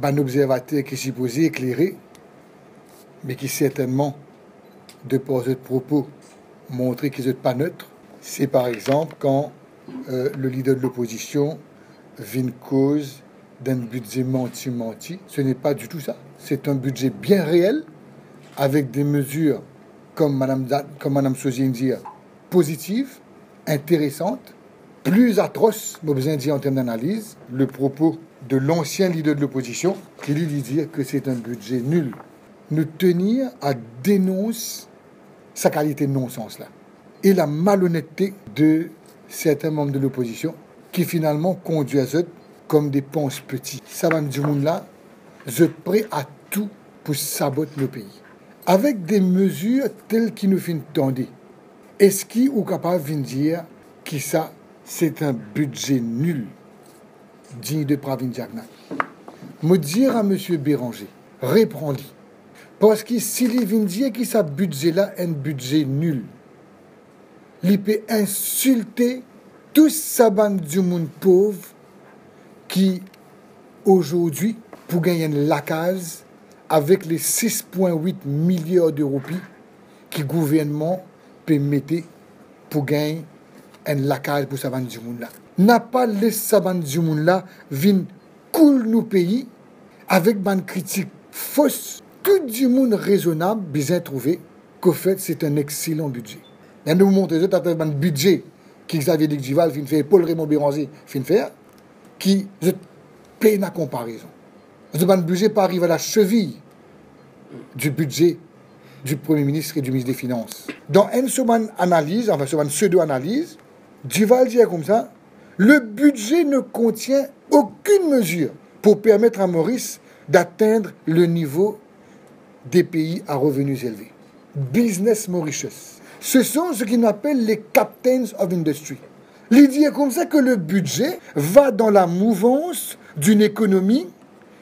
un observateur qui est supposé éclairer, mais qui certainement, de par ce propos, montrer qu'ils ne sont pas neutres. C'est par exemple quand le leader de l'opposition vient cause d'un budget menti. Ce n'est pas du tout ça. C'est un budget bien réel, avec des mesures, comme Mme Sosie dit, positives, intéressantes, plus atroces, nous besoin dire en termes d'analyse, le propos de l'ancien leader de l'opposition, qui lui dit que c'est un budget nul. Nous tenir à dénoncer sa qualité de non-sens là. Et la malhonnêteté de certains membres de l'opposition qui finalement conduisent comme des ponces petits. Ça va me dire là, je suis prêt à tout pour saboter le pays. Avec des mesures telles qu'ils nous font tendre. Est-ce qu'ils sont capables de dire que ça, c'est un budget nul, digne de Pravin Jagna? Me dire à M. Béranger, reprends-le. Parce que s'il vient dire que ce budget-là est un budget nul, il peut insulter tout ce bande du monde pauvre qui, aujourd'hui, pour gagner une lacase avec les 6,8 milliards d'euros que le gouvernement peut mettre pour gagner une lacage pour ce bande du monde-là. N'a pas laissé ce bande du monde-là venir cool nos pays avec une critique fausse. Tout le monde raisonnable, bien trouvé, qu'au fait, c'est un excellent budget. Et nous montrons un budget qui Xavier Duval fin faire, Paul Raymond Béranger fin faire, qui paye la comparaison. Ce budget pas arrive à la cheville du budget du Premier ministre et du ministre des Finances. Dans une seconde analyse, enfin, une pseudo-analyse, Duval dit comme ça, le budget ne contient aucune mesure pour permettre à Maurice d'atteindre le niveau des pays à revenus élevés. Business Mauritius. Ce sont ce qu'on appelle les captains of industry. L'idée est comme ça que le budget va dans la mouvance d'une économie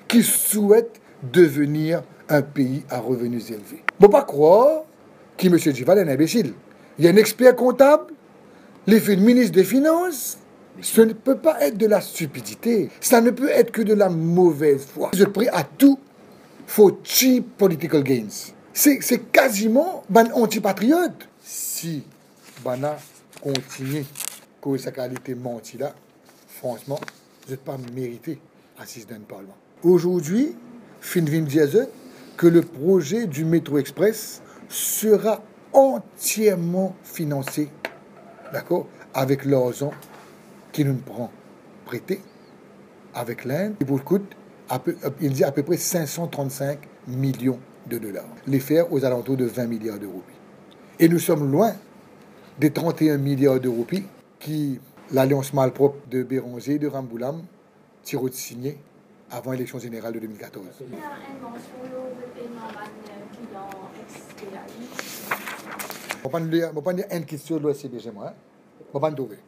qui souhaite devenir un pays à revenus élevés. Il ne faut pas croire que M. Duval est un imbécile. Il y a un expert comptable, il fait le ministre des Finances. Ce ne peut pas être de la stupidité. Ça ne peut être que de la mauvaise foi. Je prie à tout for cheap political gains. C'est quasiment un antipatriote. Si Bana continue avec sa qualité menti là, franchement, je n'ai pas mérité assise dans le Parlement. Aujourd'hui, Finvin Diazet, que le projet du métro express sera entièrement financé, d'accord, avec l'argent qui nous prend prêté avec l'Inde. Et pour coûte, il dit à peu près 535 millions de dollars. Les faire aux alentours de 20 milliards d'euros. Et nous sommes loin des 31 milliards d'euros qui l'alliance malpropre de Béranger et de Ramboulam tire de signer avant l'élection générale de 2014. Je ne vais pas dire une question de l'OSCBG, moi. Je ne vais pas trouver.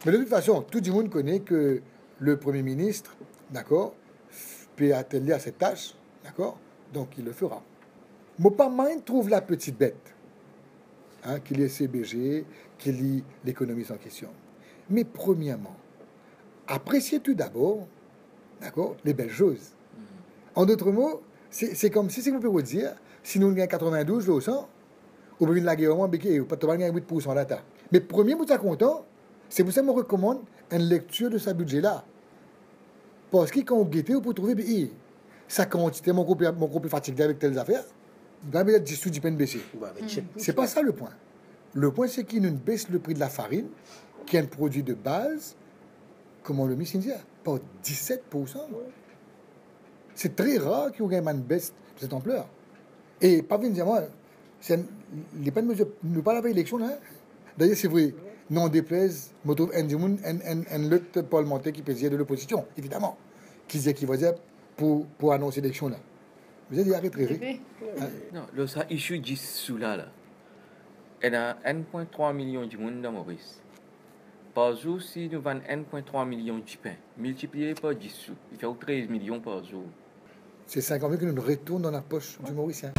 Mais de toute façon, tout le monde connaît que le Premier ministre, d'accord, peut atteler à cette tâche, d'accord, donc il le fera. Mais pas mal trouve la petite bête, hein, qu'il est CBG, qu'il lit l'économie sans question. Mais premièrement, appréciez tout d'abord, d'accord, les belles choses. En d'autres mots, c'est comme si vous pouvez dire, si nous gagnons 92 au 100, ou bien la guerre au moins, pas de gagner 8% là. Mais premier, vous êtes content. C'est pour ça que je recommande une lecture de ce budget-là. Parce que quand on guette, on peut trouver sa quantité, mon groupe est fatigué avec telles affaires, il y a 10 sous du peine baissé. C'est pas ça le point. Le point, c'est qu'il nous baisse le prix de la farine, qui est un produit de base, comme on le met Cynthia, par 17%. C'est très rare qu'il y ait une baisse de cette ampleur. Et pas venir dire, moi, les peines mesures, nous pas la élection, là. D'ailleurs, c'est vrai. Non déplaise, je trouve un autre parlementaire qui peut dire de l'opposition, évidemment, qui disait qu'il va dire pour annoncer l'élection là. Vous avez dit arrêtez. Non, le ça issue 10 sous là. Il y a 1,3 million de monde dans Maurice. Par jour, si nous vendons 1,3 million de pain, multiplié par 10 sous, il fait 13 millions par jour. C'est 50 000 que nous retournons dans la poche du Mauricien.